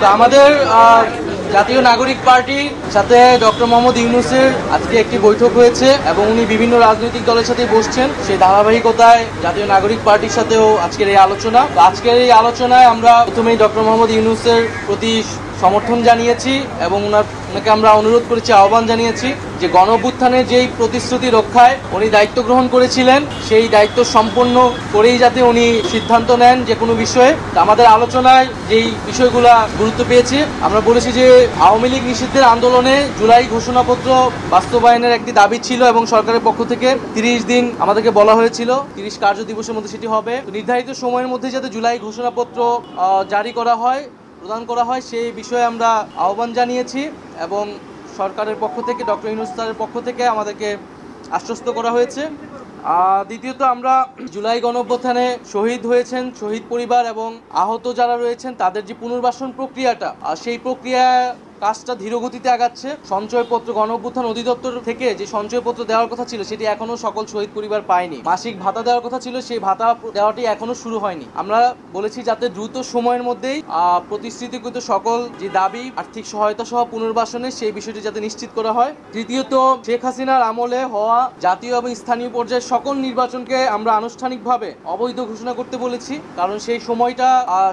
তো আমাদের জাতীয় নাগরিক পার্টির সাথে ডক্টর মোহাম্মদ ইউনূসের আজকে একটি বৈঠক হয়েছে এবং উনি বিভিন্ন রাজনৈতিক দলের সাথে বসছেন। সেই ধারাবাহিকতায় জাতীয় নাগরিক পার্টির সাথেও আজকের এই আলোচনা। তো আজকের এই আলোচনায় আমরা প্রথমেই ডক্টর মোহাম্মদ ইউনূসের প্রতি সমর্থন জানিয়েছি এবং ওনাকে আমরা অনুরোধ করেছি, আহ্বান জানিয়েছি যে গণঅভ্যুত্থানের যেই প্রতিশ্রুতি রক্ষায় উনি দায়িত্ব গ্রহণ করেছিলেন সেই দায়িত্ব সম্পন্ন করেই যাতে উনি সিদ্ধান্ত নেন যে কোনো বিষয়ে। আমাদের আলোচনায় যেই বিষয়গুলো গুরুত্ব পেয়েছে, আমরা বলেছি যে আওয়ামী লীগ নিষিদ্ধের আন্দোলনে জুলাই ঘোষণাপত্র বাস্তবায়নের একটি দাবি ছিল এবং সরকারের পক্ষ থেকে 30 দিন আমাদেরকে বলা হয়েছিল, 30 কার্য দিবসের মধ্যে সেটি হবে। নির্ধারিত সময়ের মধ্যে যাতে জুলাই ঘোষণাপত্র জারি করা হয়, প্রদান করা হয়, সেই বিষয়ে আমরা আহ্বান জানিয়েছি এবং সরকারের পক্ষ থেকে, ডক্টর ইউনূস স্যারের পক্ষ থেকে আমাদেরকে আশ্বস্ত করা হয়েছে। দ্বিতীয়ত, আমরা জুলাই গণঅভ্যুত্থানে শহীদ হয়েছেন শহীদ পরিবার এবং আহত যারা রয়েছেন তাদের যে পুনর্বাসন প্রক্রিয়াটা, সেই প্রক্রিয়া কাজটা ধীরগতিতে আগাচ্ছে। সঞ্চয়পত্র গণঅভ্যুত্থান অধিদপ্তর থেকে যে সঞ্চয়পত্র দেওয়ার কথা ছিল সেটি এখনো সকল শহীদ পরিবার পায়নি। মাসিক ভাতা দেওয়ার কথা ছিল, সেই ভাতা দেওয়াটি এখনো শুরু হয়নি। আমরা বলেছি যাতে দ্রুত সময়ের মধ্যেই প্রতিশ্রুতিকৃত সকল যে দাবি, আর্থিক সহায়তা সহ পুনর্বাসনের সেই বিষয়টি যাতে নিশ্চিত করা হয়। তৃতীয়ত, শেখ হাসিনার আমলে হওয়া জাতীয় এবং স্থানীয় পর্যায়ের সকল নির্বাচনকে আমরা আনুষ্ঠানিকভাবে অবৈধ ঘোষণা করতে বলেছি, কারণ সেই সময়টা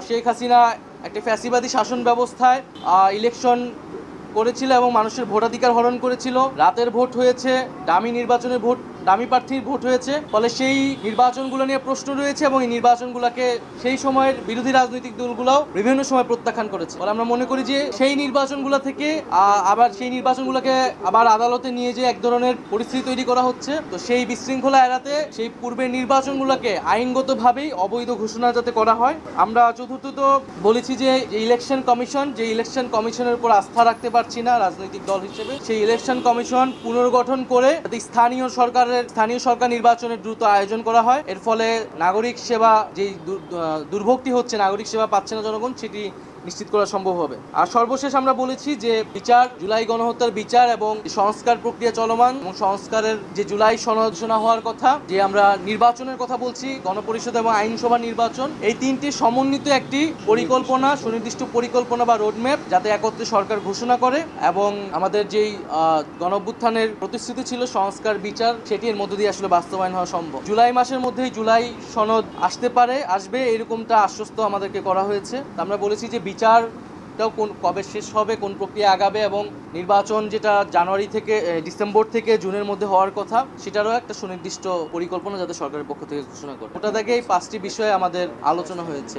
শেখ হাসিনা একটা ফ্যাসিবাদী শাসন ব্যবস্থায় ইলেকশন করেছিল এবং মানুষের ভোটাধিকার হরণ করেছিল। রাতের ভোট হয়েছে, দামি প্রার্থীর ভোট হয়েছে, ফলে সেই নির্বাচনগুলো নিয়ে প্রশ্ন রয়েছে এবং এই নির্বাচনগুলোকে সেই সময়ের বিরোধী রাজনৈতিক দলগুলোও বিভিন্ন সময় প্রত্যাখ্যান করেছে। ফলে আমরা মনে করি যে সেই নির্বাচনগুলো থেকে সেই নির্বাচনগুলোকে আবার আদালতে নিয়ে যে এক ধরনের পরিস্থিতি তৈরি করা হচ্ছে, তো সেই বিশৃঙ্খলা এড়াতে সেই পূর্বের নির্বাচনগুলোকে আইনগতভাবেই অবৈধ ঘোষণা যাতে করা হয়। আমরা চতুর্থত বলেছি যে ইলেকশন কমিশনের উপর আস্থা রাখতে পারছি না রাজনৈতিক দল হিসেবে। সেই ইলেকশন কমিশন পুনর্গঠন করে স্থানীয় সরকার নির্বাচনের দ্রুত আয়োজন করা হয়। এর ফলে নাগরিক সেবা যেই দুর্ভোগটি হচ্ছে, নাগরিক সেবা পাচ্ছে না জনগণ, সেটি নিশ্চিত করা সম্ভব হবে। আর সর্বশেষ আমরা বলেছি যে জুলাই গণহত্যার বিচার এবং সংস্কার প্রক্রিয়া চলমান এবং সংস্কারের যে জুলাই সনদ ঘোষণা হওয়ার কথা, যে আমরা নির্বাচনের কথা বলছি, গণপরিষদ এবং আইনসভা নির্বাচন, এই তিনটি সমন্বিত একটি পরিকল্পনা, সুনির্দিষ্ট পরিকল্পনা বা রোডম্যাপ যাতে একত্রে সরকার ঘোষণা করে এবং আমাদের যেই গণঅভ্যুত্থানের প্রতিশ্রুতি ছিল সংস্কার বিচার, সেটি এর মধ্য দিয়ে আসলে বাস্তবায়ন হওয়া সম্ভব। জুলাই মাসের মধ্যেই জুলাই সনদ আসবে এরকমটা আশ্বস্ত আমাদেরকে করা হয়েছে। আমরা বলেছি যে বিচারটাও কবে শেষ হবে, কোন প্রক্রিয়া আগাবে এবং নির্বাচন যেটা ডিসেম্বর থেকে জুনের মধ্যে হওয়ার কথা, সেটারও একটা সুনির্দিষ্ট পরিকল্পনা যাতে সরকারের পক্ষ থেকে ঘোষণা করে। ওটা থেকে এই 5টি বিষয়ে আমাদের আলোচনা হয়েছে।